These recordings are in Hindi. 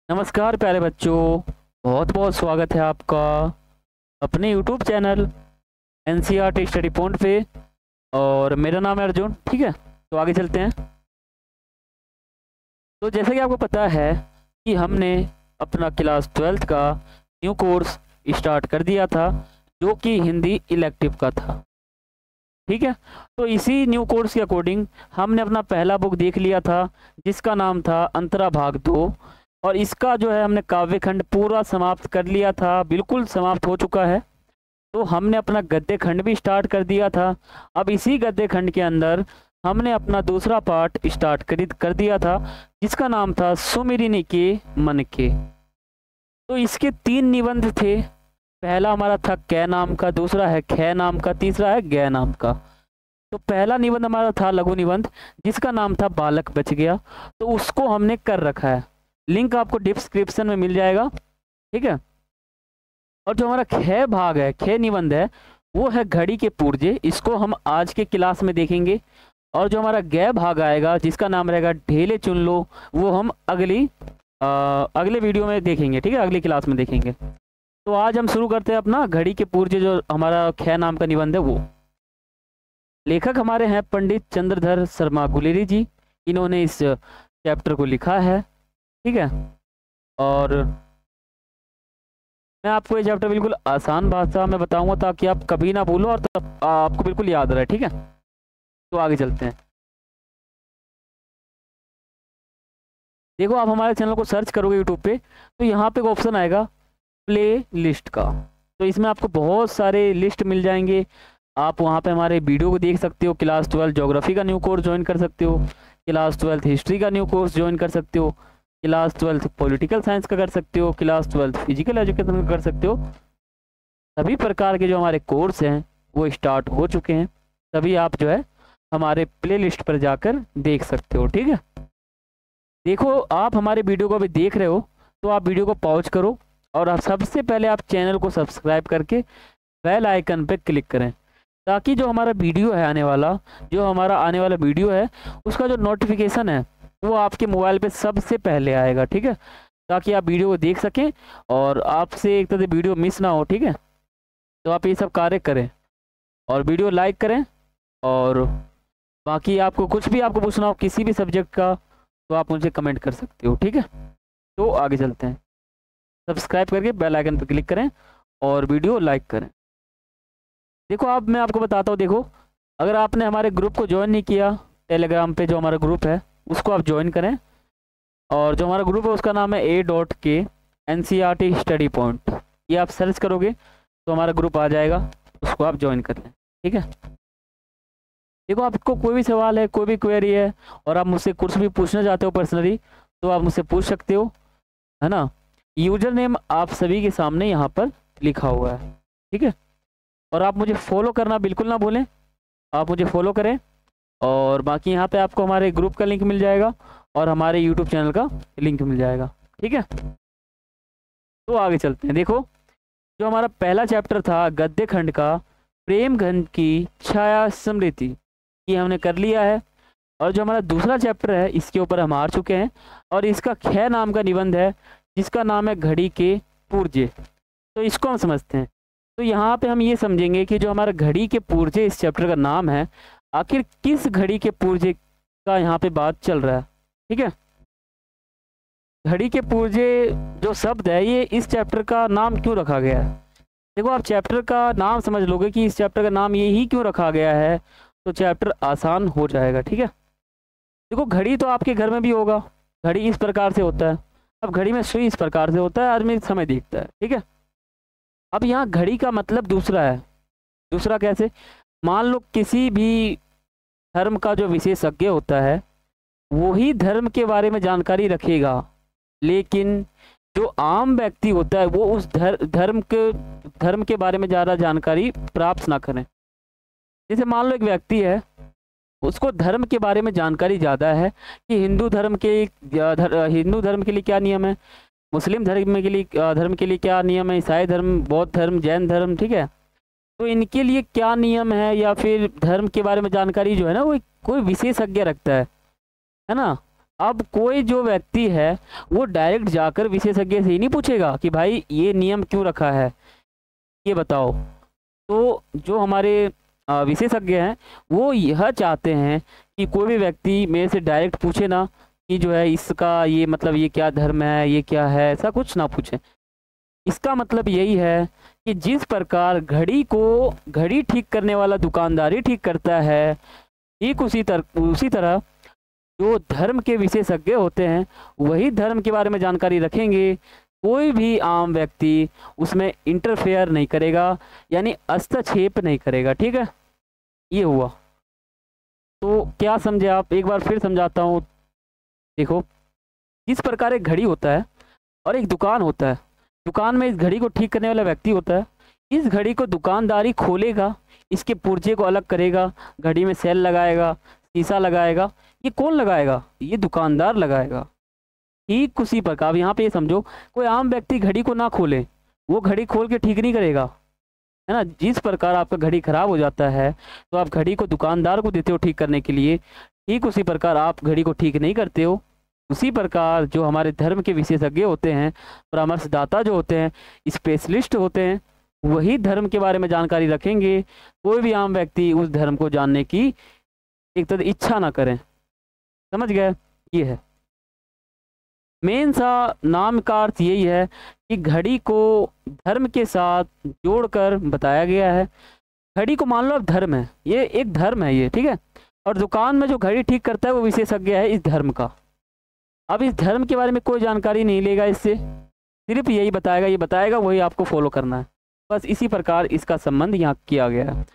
नमस्कार प्यारे बच्चों, बहुत बहुत स्वागत है आपका अपने YouTube channel NCERT study point पे। और मेरा नाम है अर्जुन। ठीक है, तो आगे चलते हैं। तो जैसे कि आपको पता है कि हमने अपना क्लास 12th का न्यू कोर्स स्टार्ट कर दिया था, जो कि हिंदी इलेक्टिव का था। ठीक है, तो इसी न्यू कोर्स के अकॉर्डिंग हमने अपना पहला बुक देख लिया था, जिसका नाम था अंतरा भाग 2। और इसका जो है हमने काव्य खंड पूरा समाप्त कर लिया था, बिल्कुल समाप्त हो चुका है। तो हमने अपना गद्य खंड भी स्टार्ट कर दिया था। अब इसी गद्य खंड के अंदर हमने अपना दूसरा पार्ट स्टार्ट कर दिया था, जिसका नाम था सुमिरिनी के मन के। तो इसके 3 निबंध थे। पहला हमारा था कै नाम का, दूसरा है खे नाम का, तीसरा है गै नाम का। तो पहला निबंध हमारा था लघु निबंध, जिसका नाम था बालक बच गया। तो उसको हमने कर रखा है, लिंक आपको डिस्क्रिप्शन में मिल जाएगा। ठीक है, और जो हमारा खे भाग है, खे निबंध है, वो है घड़ी के पुर्जे। इसको हम आज के क्लास में देखेंगे। और जो हमारा गै भाग आएगा, जिसका नाम रहेगा ढेले चुन लो, वो हम अगले वीडियो में देखेंगे। ठीक है, अगली क्लास में देखेंगे। तो आज हम शुरू करते हैं अपना घड़ी के पुर्जे, जो हमारा खे नाम का निबंध है वो। लेखक हमारे हैं पंडित चंद्रधर शर्मा गुलेरी जी। इन्होंने इस चैप्टर को लिखा है। ठीक है, और मैं आपको ये चैप्टर बिल्कुल आसान भाषा में बताऊंगा, ताकि आप कभी ना भूलो और तब आपको बिल्कुल याद रहे। ठीक है, तो आगे चलते हैं। देखो, आप हमारे चैनल को सर्च करोगे यूट्यूब पे, तो यहाँ पे एक ऑप्शन आएगा प्ले लिस्ट का। तो इसमें आपको बहुत सारे लिस्ट मिल जाएंगे। आप वहाँ पे हमारे वीडियो को देख सकते हो। क्लास 12 ज्योग्राफी का न्यू कोर्स ज्वाइन कर सकते हो, क्लास 12 हिस्ट्री का न्यू कोर्स ज्वाइन कर सकते हो, क्लास 12 पॉलिटिकल साइंस का कर सकते हो, क्लास 12 फिजिकल एजुकेशन का कर सकते हो। सभी प्रकार के जो हमारे कोर्स हैं वो स्टार्ट हो चुके हैं। तभी आप जो है हमारे प्लेलिस्ट पर जाकर देख सकते हो। ठीक है, देखो, आप हमारे वीडियो को अभी देख रहे हो, तो आप वीडियो को पॉज करो और आप सबसे पहले आप चैनल को सब्सक्राइब करके बेल आइकन पर क्लिक करें, ताकि जो हमारा वीडियो है आने वाला वीडियो है, उसका जो नोटिफिकेशन है वो आपके मोबाइल पे सबसे पहले आएगा। ठीक है, ताकि आप वीडियो को देख सकें और आपसे एक तरह से वीडियो मिस ना हो। ठीक है, तो आप ये सब कार्य करें और वीडियो लाइक करें। और बाकी आपको कुछ भी आपको पूछना हो किसी भी सब्जेक्ट का, तो आप मुझे कमेंट कर सकते हो। ठीक है, तो आगे चलते हैं। सब्सक्राइब करके बेल आइकन पर क्लिक करें और वीडियो लाइक करें। देखो, अब मैं आपको बताता हूँ। देखो, अगर आपने हमारे ग्रुप को ज्वाइन नहीं किया, टेलीग्राम पे जो हमारा ग्रुप है उसको आप ज्वाइन करें। और जो हमारा ग्रुप है उसका नाम है A.K NCERT स्टडी पॉइंट। ये आप सर्च करोगे तो हमारा ग्रुप आ जाएगा, उसको आप ज्वाइन कर लें। ठीक है, देखो, आपको कोई भी सवाल है, कोई भी क्वेरी है, और आप मुझसे कुछ भी पूछना चाहते हो पर्सनली, तो आप मुझसे पूछ सकते हो, है ना। यूजर नेम आप सभी के सामने यहाँ पर लिखा हुआ है। ठीक है, और आप मुझे फॉलो करना बिल्कुल ना भूलें, आप मुझे फॉलो करें। और बाकी यहाँ पे आपको हमारे ग्रुप का लिंक मिल जाएगा और हमारे यूट्यूब चैनल का लिंक मिल जाएगा। ठीक है, तो आगे चलते हैं। देखो, जो हमारा पहला चैप्टर था गद्य खंड का प्रेम घन की छाया स्मृति, ये हमने कर लिया है। और जो हमारा दूसरा चैप्टर है, इसके ऊपर हम हार चुके हैं। और इसका खे नाम का निबंध है, जिसका नाम है घड़ी के पुर्जे। तो इसको हम समझते हैं। तो यहाँ पे हम ये समझेंगे कि जो हमारा घड़ी के पुर्जे इस चैप्टर का नाम है, आखिर किस घड़ी के पुर्जे का यहाँ पे बात चल रहा है। ठीक है, घड़ी के पुर्जे जो शब्द है, ये इस चैप्टर का नाम क्यों रखा गया है। देखो, आप चैप्टर का नाम समझ लोगे कि इस चैप्टर का नाम ये ही क्यों रखा गया है, तो चैप्टर आसान हो जाएगा। ठीक है, देखो, घड़ी तो आपके घर में भी होगा। घड़ी इस प्रकार से होता है। अब घड़ी में सुई इस प्रकार से होता है, आदमी समय देखता है। ठीक है, अब यहाँ घड़ी का मतलब दूसरा है। दूसरा कैसे? मान लो किसी भी धर्म का जो विशेषज्ञ होता है, वो ही धर्म के बारे में जानकारी रखेगा, लेकिन जो आम व्यक्ति होता है वो उस धर्म के बारे में ज़्यादा जानकारी प्राप्त ना करें। जैसे मान लो एक व्यक्ति है, उसको धर्म के बारे में जानकारी ज़्यादा है कि हिंदू धर्म के लिए क्या नियम है, मुस्लिम धर्म के लिए क्या नियम है, ईसाई धर्म, बौद्ध धर्म, जैन धर्म। ठीक है, तो इनके लिए क्या नियम है, या फिर धर्म के बारे में जानकारी जो है ना, वो कोई विशेषज्ञ रखता है ना। अब कोई जो व्यक्ति है वो डायरेक्ट जाकर विशेषज्ञ से ही नहीं पूछेगा कि भाई ये नियम क्यों रखा है, ये बताओ। तो जो हमारे विशेषज्ञ हैं वो यह चाहते हैं कि कोई भी व्यक्ति मेरे से डायरेक्ट पूछे ना कि जो है इसका ये मतलब ये क्या धर्म है, ये क्या है, ऐसा कुछ ना पूछे। इसका मतलब यही है कि जिस प्रकार घड़ी ठीक करने वाला दुकानदारी ठीक करता है, ठीक उसी तरह जो धर्म के विशेषज्ञ होते हैं वही धर्म के बारे में जानकारी रखेंगे। कोई भी आम व्यक्ति उसमें इंटरफेयर नहीं करेगा, यानी हस्तक्षेप नहीं करेगा। ठीक है, ये हुआ। तो क्या समझे आप? एक बार फिर समझाता हूँ। देखो, जिस प्रकार एक घड़ी होता है और एक दुकान होता है, दुकान में इस घड़ी को ठीक करने वाला व्यक्ति होता है। इस घड़ी को दुकानदारी खोलेगा, इसके पुर्जे को अलग करेगा, घड़ी में सेल लगाएगा, शीशा लगाएगा। ये कौन लगाएगा? ये दुकानदार लगाएगा। ठीक उसी प्रकार अब यहाँ पे ये समझो, कोई आम व्यक्ति घड़ी को ना खोले, वो घड़ी खोल के ठीक नहीं करेगा, है ना। जिस प्रकार आपका घड़ी खराब हो जाता है तो आप घड़ी को दुकानदार को देते हो ठीक करने के लिए, ठीक उसी प्रकार आप घड़ी को ठीक नहीं करते हो। उसी प्रकार जो हमारे धर्म के विशेषज्ञ होते हैं, परामर्शदाता जो होते हैं, स्पेशलिस्ट होते हैं, वही धर्म के बारे में जानकारी रखेंगे। कोई भी आम व्यक्ति उस धर्म को जानने की एक तरह इच्छा ना करें। समझ गए? ये है मेन सा नाम का अर्थ यही है कि घड़ी को धर्म के साथ जोड़कर बताया गया है। घड़ी को मान लो अब धर्म है, ये एक धर्म है ये, ठीक है। और दुकान में जो घड़ी ठीक करता है वो विशेषज्ञ है इस धर्म का। अब इस धर्म के बारे में कोई जानकारी नहीं लेगा इससे, सिर्फ यही बताएगा, ये बताएगा वही आपको फॉलो करना है। बस इसी प्रकार इसका संबंध यहाँ किया गया है।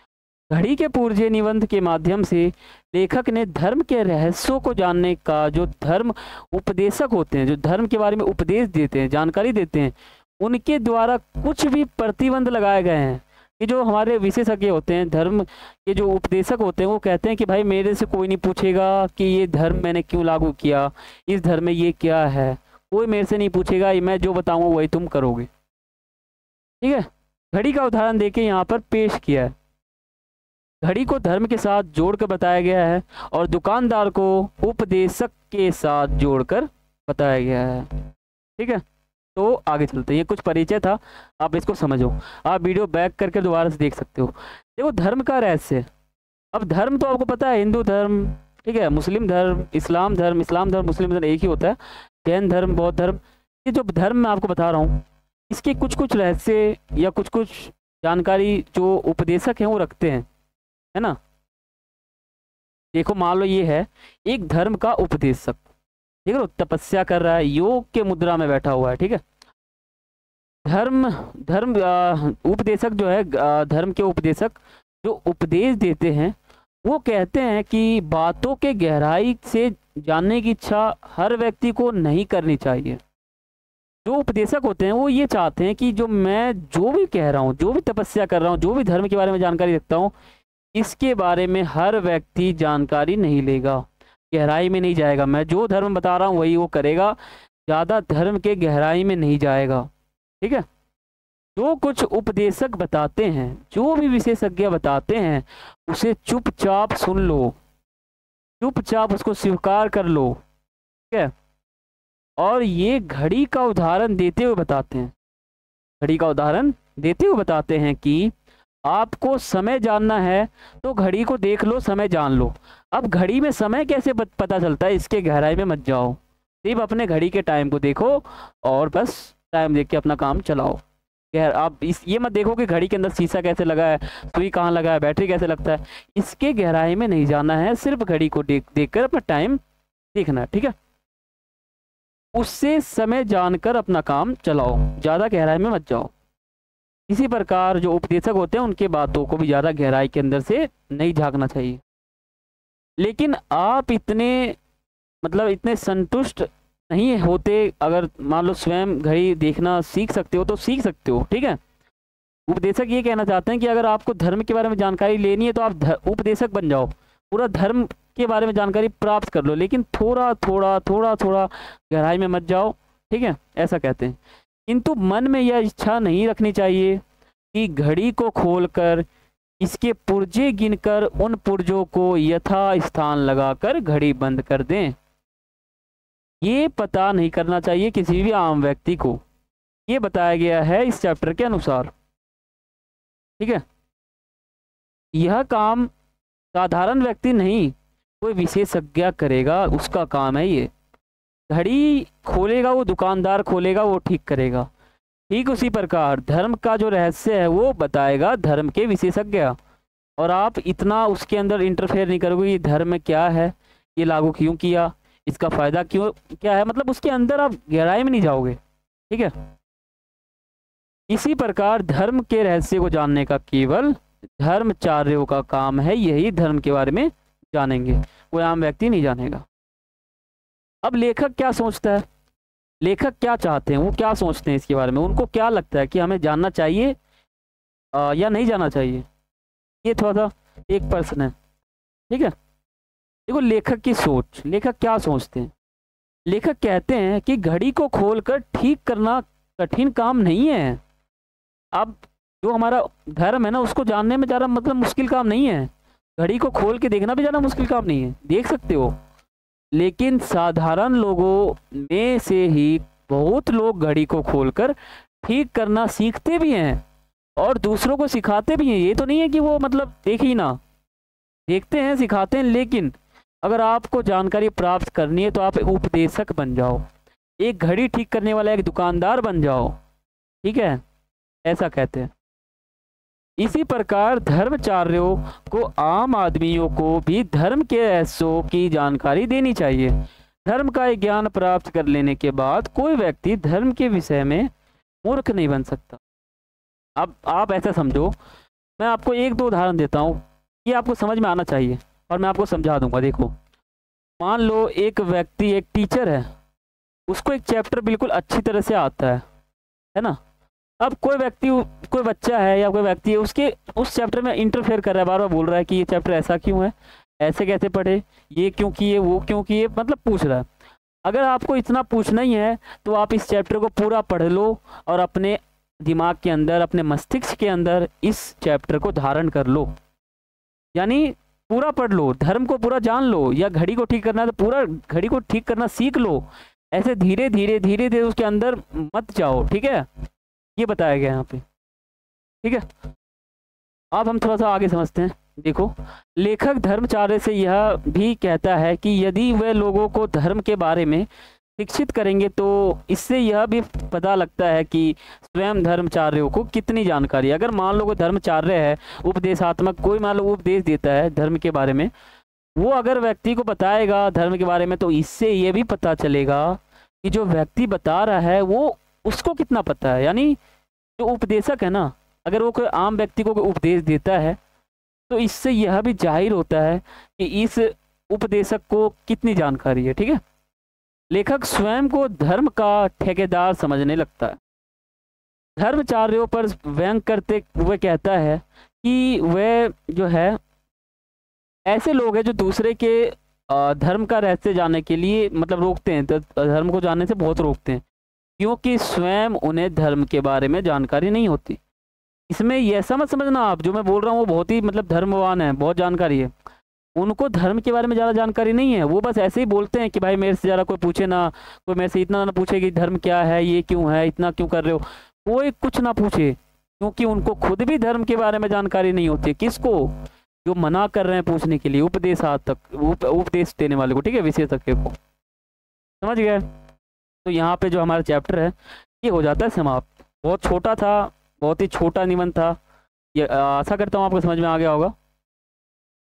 घड़ी के पूर्जे निबंध के माध्यम से लेखक ने धर्म के रहस्यों को जानने का, जो धर्म उपदेशक होते हैं, जो धर्म के बारे में उपदेश देते हैं, जानकारी देते हैं, उनके द्वारा कुछ भी प्रतिबंध लगाए गए हैं। कि जो हमारे विशेषज्ञ होते हैं, धर्म के जो उपदेशक होते हैं, वो कहते हैं कि भाई मेरे से कोई नहीं पूछेगा कि ये धर्म मैंने क्यों लागू किया, इस धर्म में ये क्या है, कोई मेरे से नहीं पूछेगा, मैं जो बताऊंगा वही तुम करोगे। ठीक है, घड़ी का उदाहरण देके यहाँ पर पेश किया है। घड़ी को धर्म के साथ जोड़कर बताया गया है और दुकानदार को उपदेशक के साथ जोड़कर बताया गया है। ठीक है, तो आगे चलते हैं। ये कुछ परिचय था, आप इसको समझो। आप वीडियो बैक करके दोबारा से देख सकते हो। देखो, धर्म का रहस्य। अब धर्म तो आपको पता है, हिंदू धर्म, ठीक है, मुस्लिम धर्म, इस्लाम धर्म, मुस्लिम धर्म एक ही होता है, जैन धर्म, बौद्ध धर्म। ये जो धर्म मैं आपको बता रहा हूँ, इसके कुछ कुछ रहस्य या कुछ कुछ जानकारी जो उपदेशक हैं वो रखते हैं, है ना। देखो, मान लो ये है एक धर्म का उपदेशक, ठीक है, तपस्या कर रहा है, योग के मुद्रा में बैठा हुआ है, ठीक है। धर्म उपदेशक जो है, धर्म के उपदेशक जो उपदेश देते हैं, वो कहते हैं कि बातों के गहराई से जानने की इच्छा हर व्यक्ति को नहीं करनी चाहिए। जो उपदेशक होते हैं वो ये चाहते हैं कि जो मैं जो भी कह रहा हूँ, जो भी तपस्या कर रहा हूँ, जो भी धर्म के बारे में जानकारी रखता हूँ, इसके बारे में हर व्यक्ति जानकारी नहीं लेगा, गहराई में नहीं जाएगा। मैं जो धर्म बता रहा हूँ वही वो करेगा, ज़्यादा धर्म के गहराई में नहीं जाएगा। ठीक है, जो कुछ उपदेशक बताते हैं, जो भी विशेषज्ञ बताते हैं, उसे चुपचाप सुन लो, चुपचाप उसको स्वीकार कर लो। ठीक है, और ये घड़ी का उदाहरण देते हुए बताते हैं, घड़ी का उदाहरण देते हुए बताते हैं कि आपको समय जानना है तो घड़ी को देख लो, समय जान लो। अब घड़ी में समय कैसे पता चलता है, इसके गहराई में मत जाओ, सिर्फ अपने घड़ी के टाइम को देखो और बस टाइम देख के अपना काम चलाओ। आप ये मत देखो कि घड़ी के अंदर शीशा कैसे लगा है, सुई कहाँ लगा है, बैटरी कैसे लगता है, इसके गहराई में नहीं जाना है, सिर्फ घड़ी को देख कर अपना टाइम देखना है। ठीक है, उससे समय जानकर अपना काम चलाओ, ज़्यादा गहराई में मत जाओ। इसी प्रकार जो उपदेशक होते हैं उनके बातों को भी ज़्यादा गहराई के अंदर से नहीं झांकना चाहिए। लेकिन आप इतने संतुष्ट नहीं होते, अगर मान लो स्वयं घड़ी देखना सीख सकते हो तो सीख सकते हो। ठीक है, उपदेशक ये कहना चाहते हैं कि अगर आपको धर्म के बारे में जानकारी लेनी है तो आप उपदेशक बन जाओ, पूरा धर्म के बारे में जानकारी प्राप्त कर लो, लेकिन थोड़ा थोड़ा गहराई में मत जाओ। ठीक है, ऐसा कहते हैं। किंतु मन में यह इच्छा नहीं रखनी चाहिए कि घड़ी को खोलकर इसके पुर्जे गिनकर उन पुर्जों को यथा स्थान लगाकर घड़ी बंद कर दें। ये पता नहीं करना चाहिए किसी भी आम व्यक्ति को। ये बताया गया है इस चैप्टर के अनुसार, ठीक है। यह काम साधारण व्यक्ति नहीं, कोई विशेषज्ञ करेगा, उसका काम है ये। घड़ी खोलेगा वो दुकानदार, खोलेगा वो ठीक करेगा। ठीक उसी प्रकार धर्म का जो रहस्य है वो बताएगा धर्म के विशेषज्ञ। और आप इतना उसके अंदर इंटरफेयर नहीं करोगे, ये धर्म क्या है, ये लागू क्यों किया, इसका फ़ायदा क्यों क्या है, मतलब उसके अंदर आप गहराई में नहीं जाओगे, ठीक है। इसी प्रकार धर्म के रहस्य को जानने का केवल धर्मचार्यों का काम है, यही धर्म के बारे में जानेंगे, कोई आम व्यक्ति नहीं जानेगा। अब लेखक क्या सोचता है, लेखक क्या चाहते हैं, वो क्या सोचते हैं इसके बारे में, उनको क्या लगता है कि हमें जानना चाहिए या नहीं जानना चाहिए, ये थोड़ा सा एक प्रश्न है, ठीक है। देखो लेखक की सोच, लेखक क्या सोचते हैं। लेखक कहते हैं कि घड़ी को खोलकर ठीक करना कठिन काम नहीं है। अब जो हमारा धर्म है ना, उसको जानने में ज़्यादा मतलब मुश्किल काम नहीं है। घड़ी को खोल के देखना भी ज़्यादा मुश्किल काम नहीं है, देख सकते हो। लेकिन साधारण लोगों में से ही बहुत लोग घड़ी को खोलकर ठीक करना सीखते भी हैं और दूसरों को सिखाते भी हैं। ये तो नहीं है कि वो मतलब देख ही ना, देखते हैं, सिखाते हैं। लेकिन अगर आपको जानकारी प्राप्त करनी है तो आप उपदेशक बन जाओ, एक घड़ी ठीक करने वाला एक दुकानदार बन जाओ, ठीक है, ऐसा कहते हैं। इसी प्रकार धर्मचार्यों को आम आदमियों को भी धर्म के रहस्यों की जानकारी देनी चाहिए। धर्म का ज्ञान प्राप्त कर लेने के बाद कोई व्यक्ति धर्म के विषय में मूर्ख नहीं बन सकता। अब आप ऐसा समझो, मैं आपको एक दो उदाहरण देता हूँ, ये आपको समझ में आना चाहिए और मैं आपको समझा दूंगा। देखो, मान लो एक व्यक्ति, एक टीचर है, उसको एक चैप्टर बिल्कुल अच्छी तरह से आता है ना। अब कोई व्यक्ति, कोई बच्चा है या कोई व्यक्ति है, उसके उस चैप्टर में इंटरफेयर कर रहा है, बार बार बोल रहा है कि ये चैप्टर ऐसा क्यों है, ऐसे कैसे पढ़े, ये क्यों किए, वो क्यों किए, मतलब पूछ रहा है। अगर आपको इतना पूछना ही है तो आप इस चैप्टर को पूरा पढ़ लो और अपने दिमाग के अंदर, अपने मस्तिष्क के अंदर इस चैप्टर को धारण कर लो, यानी पूरा पढ़ लो, धर्म को पूरा जान लो। या घड़ी को ठीक करना है तो पूरा घड़ी को ठीक करना सीख लो। ऐसे धीरे धीरे धीरे धीरे उसके अंदर मत जाओ, ठीक है। ये बताया गया यहाँ पे, ठीक है। अब हम थोड़ा सा आगे समझते हैं। देखो, लेखक धर्मचार्य से यह भी कहता है कि यदि वे लोगों को धर्म के बारे में शिक्षित करेंगे तो इससे यह भी पता लगता है कि स्वयं धर्मचार्यों को कितनी जानकारी। अगर मान लो कोई धर्मचार्य है, उपदेशात्मक, कोई मान लो उपदेश देता है धर्म के बारे में, वो अगर व्यक्ति को बताएगा धर्म के बारे में तो इससे ये भी पता चलेगा कि जो व्यक्ति बता रहा है वो उसको कितना पता है। यानी जो उपदेशक है ना, अगर वो कोई आम व्यक्ति को कोई उपदेश देता है तो इससे यह भी जाहिर होता है कि इस उपदेशक को कितनी जानकारी है, ठीक है। लेखक स्वयं को धर्म का ठेकेदार समझने लगता है। धर्मचार्यों पर व्यंग करते हुए कहता है कि वे जो है ऐसे लोग हैं जो दूसरे के धर्म का रहस्य जानने के लिए मतलब रोकते हैं, तो धर्म को जानने से बहुत रोकते हैं, क्योंकि स्वयं उन्हें धर्म के बारे में जानकारी नहीं होती। इसमें ये ऐसा मत समझना आप, जो मैं बोल रहा हूँ वो बहुत ही मतलब धर्मवान है, बहुत जानकारी है, उनको धर्म के बारे में ज़्यादा जानकारी नहीं है। वो बस ऐसे ही बोलते हैं कि भाई मेरे से ज़्यादा कोई पूछे ना, कोई मेरे से इतना ना पूछे कि धर्म क्या है, ये क्यों है, इतना क्यों कर रहे हो, कोई कुछ ना पूछे, क्योंकि उनको खुद भी धर्म के बारे में जानकारी नहीं होती है। किसको? जो मना कर रहे हैं पूछने के लिए, उपदेश देने वाले को, ठीक है, विशेषज्ञ को। समझ गए? तो यहाँ पे जो हमारा चैप्टर है ये हो जाता है समाप्त। बहुत छोटा था, बहुत ही छोटा निबंध था ये। आशा करता हूँ आपको समझ में आ गया होगा।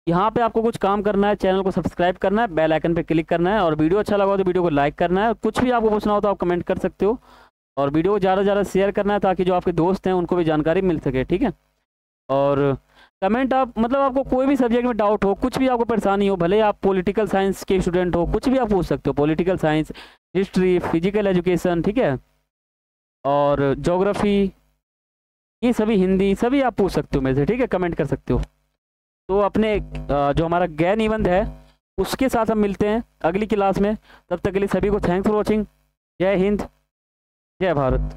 यहाँ पे आपको कुछ काम करना है, चैनल को सब्सक्राइब करना है, बेल आइकन पे क्लिक करना है, और वीडियो अच्छा लगा हो तो वीडियो को लाइक करना है। कुछ भी आपको पूछना हो तो आप कमेंट कर सकते हो, और वीडियो को ज़्यादा से ज़्यादा शेयर करना है ताकि जो आपके दोस्त हैं उनको भी जानकारी मिल सके, ठीक है। और कमेंट आप मतलब आपको कोई भी सब्जेक्ट में डाउट हो, कुछ भी आपको परेशानी हो, भले आप पॉलिटिकल साइंस के स्टूडेंट हो, कुछ भी आप पूछ सकते हो, political science, history, physical education, ठीक है, और ज्योग्राफी, ये सभी, हिंदी, सभी आप पूछ सकते हो मेरे से, ठीक है, कमेंट कर सकते हो। तो अपने जो हमारा गैर निबंध है उसके साथ हम मिलते हैं अगली क्लास में। तब तक के लिए सभी को थैंक्स फॉर वॉचिंग। जय हिंद, जय भारत।